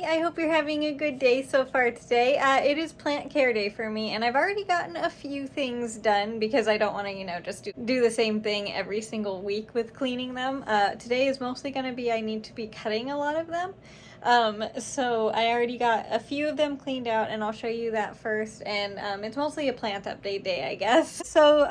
I hope you're having a good day so far today. It is plant care day for me, and I've already gotten a few things done because I don't want to, just do the same thing every single week with cleaning them. Today is mostly going to be I need to be cutting a lot of them. So I already got a few of them cleaned out, and I'll show you that first, and it's mostly a plant update day, I guess. So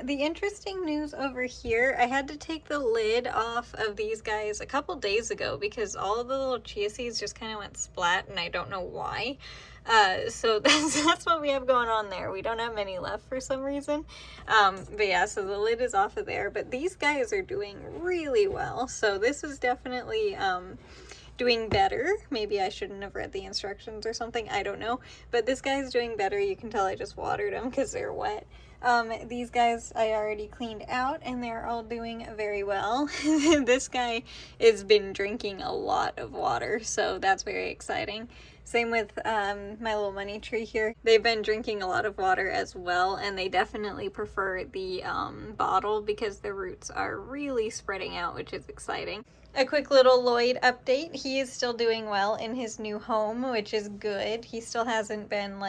the interesting news over here, I had to take the lid off of these guys a couple days ago because all of the little chia seeds just kind of went splat, and I don't know why. So that's what we have going on there. We don't have many left for some reason. But yeah, so the lid is off of there, but these guys are doing really well. So this is definitely, doing better. Maybe I shouldn't have read the instructions or something, I don't know, but this guy's doing better. You can tell I just watered them because they're wet. These guys I already cleaned out and they're all doing very well. This guy has been drinking a lot of water, so that's very exciting. Same with my little money tree here. They've been drinking a lot of water as well, and they definitely prefer the bottle because the roots are really spreading out, which is exciting. A quick little Lloyd update. He is still doing well in his new home, which is good. He still hasn't been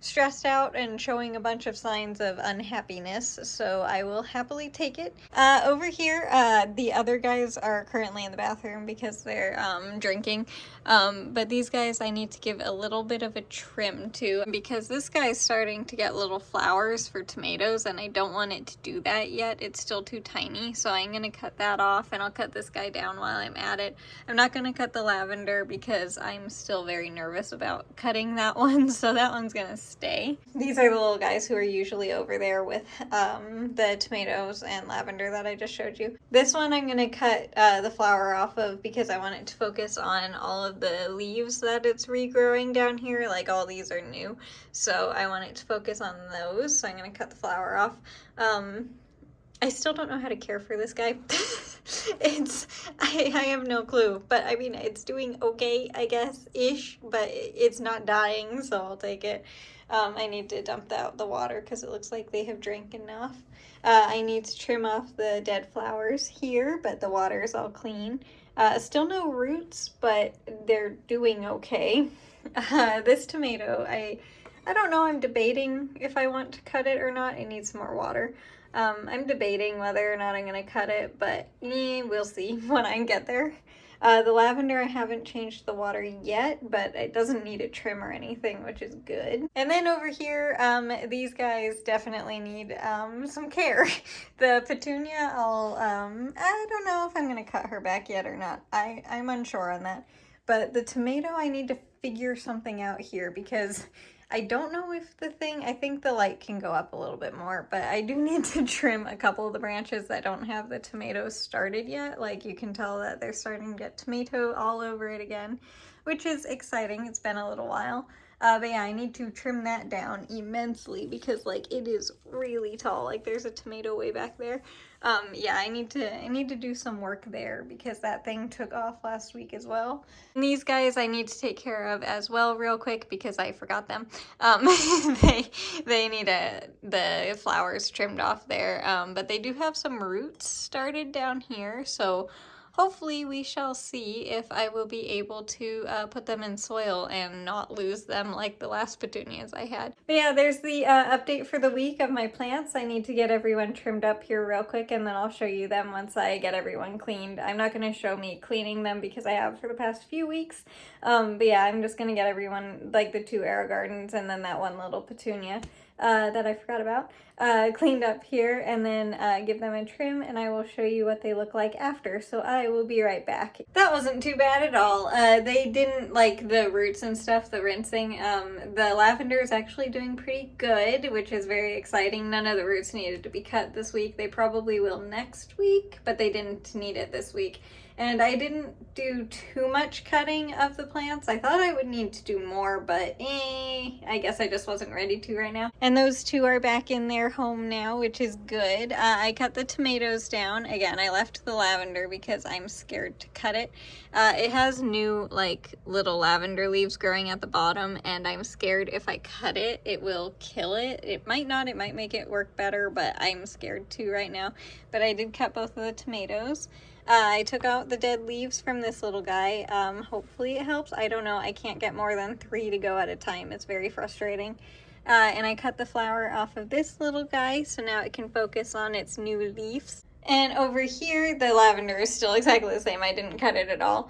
stressed out and showing a bunch of signs of unhappiness, so I will happily take it. Over here, the other guys are currently in the bathroom because they're drinking, but these guys I need to give a little bit of a trim to because this guy's starting to get little flowers for tomatoes, and I don't want it to do that yet. It's still too tiny, so I'm gonna cut that off, and I'll cut this guy down while I'm at it. I'm not gonna cut the lavender because I'm still very nervous about cutting that one, so that one's gonna stay. These are the little guys who are usually over there with the tomatoes and lavender that I just showed you. This one I'm gonna cut the flower off of because I want it to focus on all of the leaves that it's regrowing down here. Like, all these are new, so I want it to focus on those, so I'm gonna cut the flower off. I still don't know how to care for this guy. I have no clue, but I mean, it's doing okay, I guess, ish, but it's not dying, so I'll take it. I need to dump out the water because it looks like they have drank enough. I need to trim off the dead flowers here, but the water is all clean. Still no roots, but they're doing okay. This tomato, I don't know, I'm debating if I want to cut it or not. It needs some more water. I'm debating whether or not I'm going to cut it, but we'll see when I get there. The lavender, I haven't changed the water yet, but it doesn't need a trim or anything, which is good. And then over here, these guys definitely need some care. The petunia, I don't know if I'm going to cut her back yet or not. I'm unsure on that. But the tomato, I need to figure something out here because I don't know if I think the light can go up a little bit more, but I do need to trim a couple of the branches that don't have the tomatoes started yet. Like, you can tell that they're starting to get tomato all over it again, which is exciting. It's been a little while. But yeah, I need to trim that down immensely because it is really tall. Like, there's a tomato way back there. Yeah, I need to do some work there because that thing took off last week as well. And these guys I need to take care of as well real quick because I forgot them. They need the flowers trimmed off there, but they do have some roots started down here, so hopefully we shall see if I will be able to put them in soil and not lose them like the last petunias I had. But yeah, there's the update for the week of my plants. I need to get everyone trimmed up here real quick, and then I'll show you them once I get everyone cleaned. I'm not going to show me cleaning them because I have for the past few weeks. But yeah, I'm just going to get everyone, like the 2 AeroGardens and then that one little petunia that I forgot about, cleaned up here, and then give them a trim, and I will show you what they look like after. So I will be right back. That wasn't too bad at all. They didn't like the roots and stuff, the rinsing. The lavender is actually doing pretty good, which is very exciting. None of the roots needed to be cut this week. They probably will next week, but they didn't need it this week. And I didn't do too much cutting of the plants. I thought I would need to do more, but I guess I just wasn't ready to right now. And those 2 are back in their home now, which is good. I cut the tomatoes down. Again, I left the lavender because I'm scared to cut it. It has new, little lavender leaves growing at the bottom, and I'm scared if I cut it, it will kill it. It might not. It might make it work better, but I'm scared to right now. But I did cut both of the tomatoes. I took out the dead leaves from this little guy. Hopefully it helps. I don't know. I can't get more than 3 to go at a time. It's very frustrating. And I cut the flower off of this little guy, so now it can focus on its new leaves. And over here, the lavender is still exactly the same. I didn't cut it at all.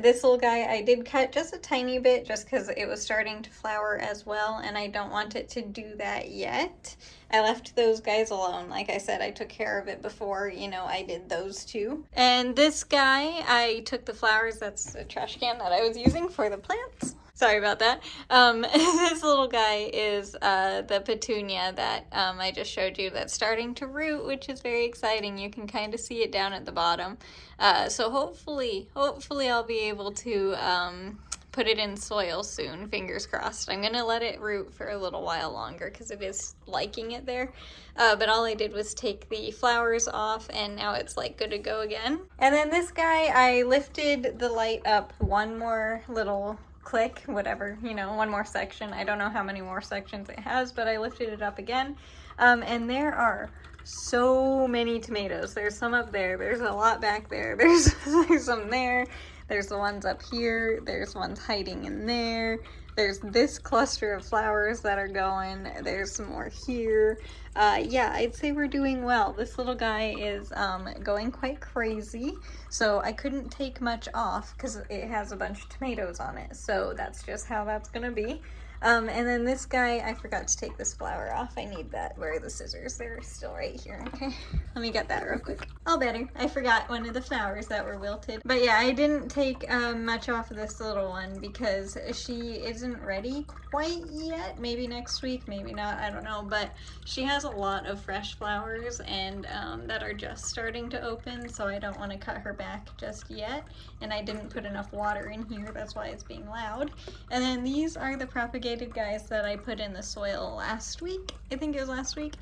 This little guy I did cut just a tiny bit just because it was starting to flower as well, and I don't want it to do that yet. I left those guys alone. Like I said, I took care of it before, you know, I did those two. And this guy, I took the flowers, that's a trash can that I was using for the plants. Sorry about that. This little guy is the petunia that I just showed you that's starting to root, which is very exciting. You can kind of see it down at the bottom. So hopefully I'll be able to put it in soil soon, fingers crossed. I'm gonna let it root for a little while longer because it is liking it there. But all I did was take the flowers off and now it's like good to go again. And then this guy, I lifted the light up one more little click, whatever, you know, one more section. I don't know how many more sections it has, but I lifted it up again. And there are so many tomatoes. There's some up there. There's a lot back there. There's some there. There's the ones up here. There's ones hiding in there. There's this cluster of flowers that are going. There's some more here. Yeah, I'd say we're doing well. This little guy is going quite crazy, so I couldn't take much off because it has a bunch of tomatoes on it, so that's just how that's gonna be. And then this guy, I forgot to take this flower off. I need that. Where are the scissors? They're still right here. Okay, let me get that real quick. All better. I forgot one of the flowers that were wilted. But yeah, I didn't take much off of this little one because she isn't ready quite yet. Maybe next week, maybe not, I don't know. But she has a lot of fresh flowers and that are just starting to open, so I don't want to cut her back just yet. And I didn't put enough water in here, that's why it's being loud. And then these are the propagated guys that I put in the soil last week. I think it was last week.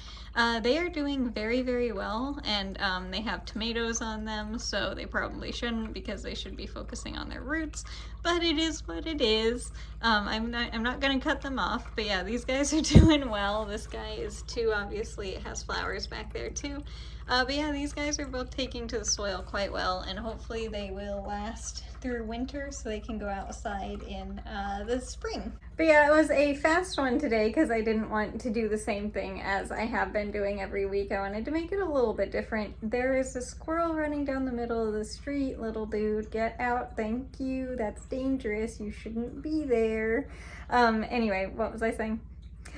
They are doing very, very well, and they have tomatoes on them, so they probably shouldn't because they should be focusing on their roots, but it is what it is. I'm not gonna cut them off, but yeah, these guys are doing well. This guy is too, obviously it has flowers back there too. But yeah, these guys are both taking to the soil quite well, and hopefully they will last through winter so they can go outside in the spring. But yeah, it was a fast one today because I didn't want to do the same thing as I have been doing every week. I wanted to make it a little bit different. There is a squirrel running down the middle of the street. Little dude, get out. Thank you. That's dangerous. You shouldn't be there. Anyway, what was I saying?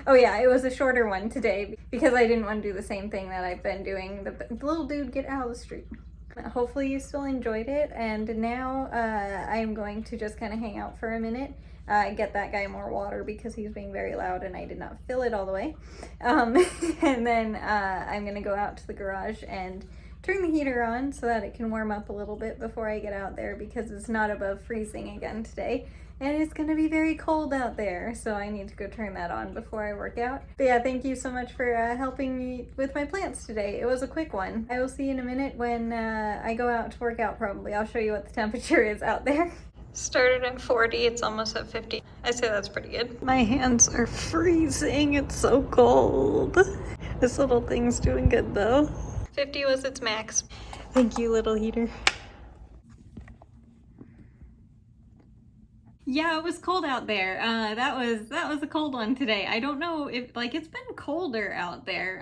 Oh yeah, it was a shorter one today because I didn't want to do the same thing that I've been doing. The little dude, get out of the street. Hopefully you still enjoyed it, and now I'm going to just kind of hang out for a minute, get that guy more water because he's being very loud and I did not fill it all the way. And then I'm going to go out to the garage and turn the heater on so that it can warm up a little bit before I get out there because it's not above freezing again today. And it's going to be very cold out there, so I need to go turn that on before I work out. But yeah, thank you so much for helping me with my plants today. It was a quick one. I will see you in a minute when I go out to work out probably. I'll show you what the temperature is out there. Started at 40, it's almost at 50. I say that's pretty good. My hands are freezing, it's so cold. This little thing's doing good though. 50 was its max. Thank you, little heater. Yeah, it was cold out there. That was a cold one today. I don't know if, like, it's been colder out there.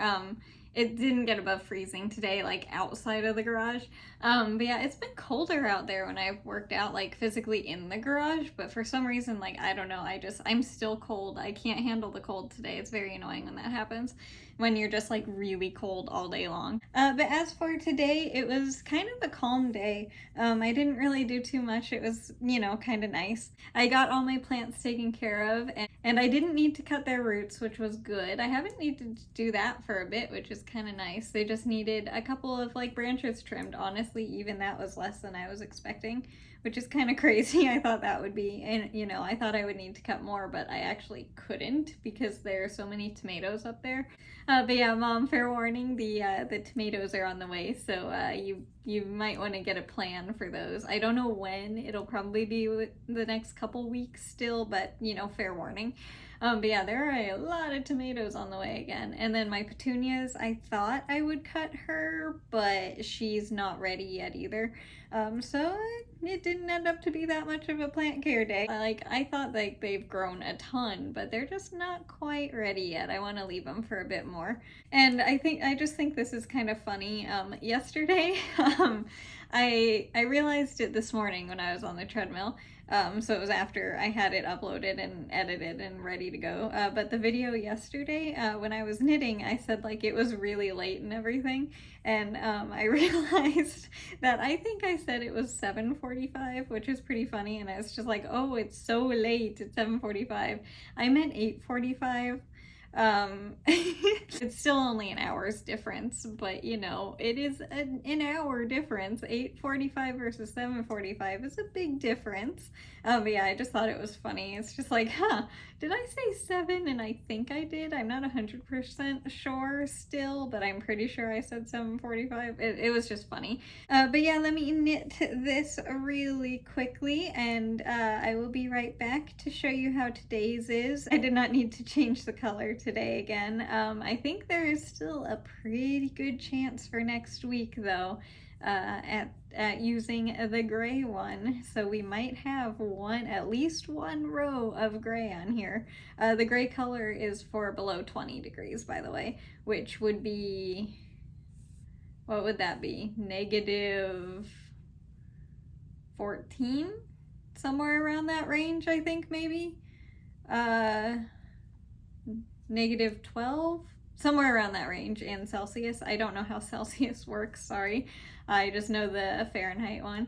It didn't get above freezing today, like outside of the garage. But yeah, it's been colder out there when I've worked out, like physically in the garage. But for some reason, like, I don't know, I'm still cold. I can't handle the cold today. It's very annoying when that happens, when you're just like really cold all day long. But as for today, it was kind of a calm day. I didn't really do too much. It was, you know, kind of nice. I got all my plants taken care of, and I didn't need to cut their roots, which was good. I haven't needed to do that for a bit, which is kind of nice. They just needed a couple of like branches trimmed. Honestly, even that was less than I was expecting, which is kind of crazy. I thought that would be, and you know, I thought I would need to cut more, but I actually couldn't because there are so many tomatoes up there. But yeah, Mom, fair warning, the tomatoes are on the way, so you you might want to get a plan for those. I don't know when. It'll probably be the next couple weeks still, but you know, fair warning. But yeah, there are a lot of tomatoes on the way again. And then my petunias, I thought I would cut her, but she's not ready yet either. So it didn't end up to be that much of a plant care day. I thought like they've grown a ton, but they're just not quite ready yet. I want to leave them for a bit more. And I just think this is kind of funny. Yesterday, I realized it this morning when I was on the treadmill. So it was after I had it uploaded and edited and ready to go. But the video yesterday, when I was knitting, I said like it was really late and everything. And I realized that I think I said it was 7:45, which is pretty funny. And I was just like, oh, it's so late. It's 7:45. I meant 8:45. It's still only an hour's difference, but you know, it is an hour difference. 8:45 versus 7:45 is a big difference. But yeah, I just thought it was funny. It's just like, did I say 7? And I think I did. I'm not 100% sure still, but I'm pretty sure I said 7:45. It was just funny. But yeah, let me knit this really quickly, and I will be right back to show you how today's is. I did not need to change the color today again. I think there is still a pretty good chance for next week though, at using the gray one. So we might have at least one row of gray on here. The gray color is for below 20 degrees, by the way, which would be, what would that be? -14? Somewhere around that range, I think, maybe. -12? Somewhere around that range in Celsius. I don't know how Celsius works, sorry. I just know the Fahrenheit one.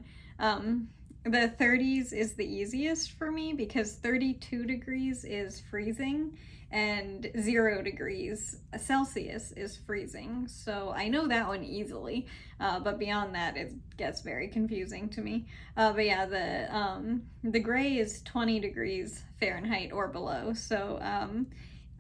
The 30s is the easiest for me because 32 degrees is freezing and 0 degrees Celsius is freezing. So I know that one easily, but beyond that it gets very confusing to me. But yeah, the gray is 20 degrees Fahrenheit or below. So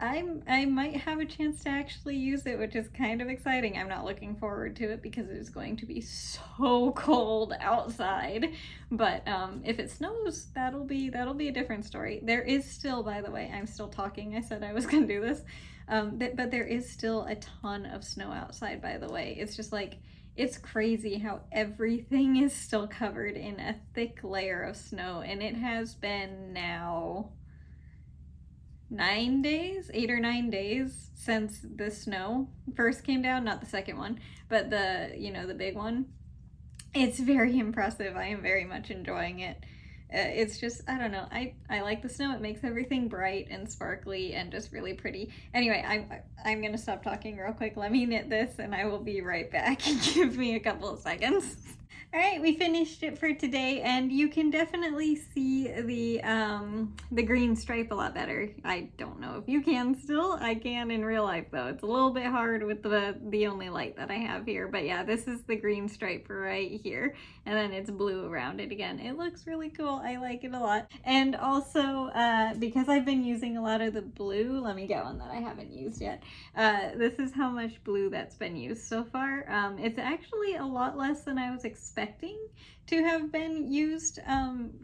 I might have a chance to actually use it, which is kind of exciting. I'm not looking forward to it because it is going to be so cold outside. But if it snows, that'll be a different story. There is still, by the way, I'm still talking. I said I was gonna do this, but there is still a ton of snow outside, by the way. It's just like, it's crazy how everything is still covered in a thick layer of snow, and it has been now 8 or 9 days since the snow first came down, not the second one, but the big one. It's very impressive. I am very much enjoying it. It's just, I don't know, I like the snow. It makes everything bright and sparkly and just really pretty. Anyway, I'm gonna stop talking real quick. Let me knit this and I will be right back. Give me a couple of seconds. All right, we finished it for today, and you can definitely see the green stripe a lot better. I don't know if you can still. I can in real life though. It's a little bit hard with the only light that I have here, but yeah, this is the green stripe right here, and then it's blue around it again. It looks really cool. I like it a lot. And also, because I've been using a lot of the blue, let me get one that I haven't used yet. This is how much blue that's been used so far. It's actually a lot less than I was expecting to have been used,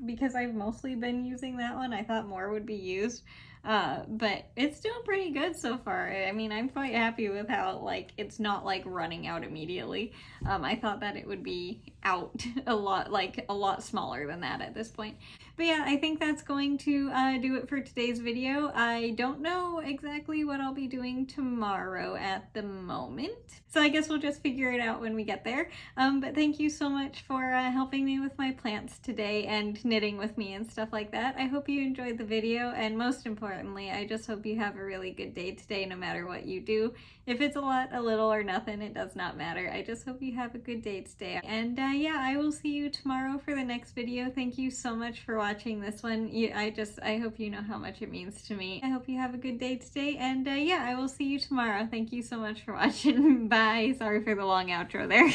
because I've mostly been using that one. I thought more would be used, but it's doing pretty good so far. I mean, I'm quite happy with how, like, it's not like running out immediately. I thought that it would be out a lot smaller than that at this point. But yeah, I think that's going to do it for today's video. I don't know exactly what I'll be doing tomorrow at the moment, so I guess we'll just figure it out when we get there. But thank you so much for helping me with my plants today and knitting with me and stuff like that. I hope you enjoyed the video, and most importantly, I just hope you have a really good day today no matter what you do. If it's a lot, a little, or nothing, it does not matter. I just hope you have a good day today. And yeah, I will see you tomorrow for the next video. Thank you so much for watching this one. I hope you know how much it means to me. I hope you have a good day today, and yeah, I will see you tomorrow. Thank you so much for watching. Bye. Sorry for the long outro there.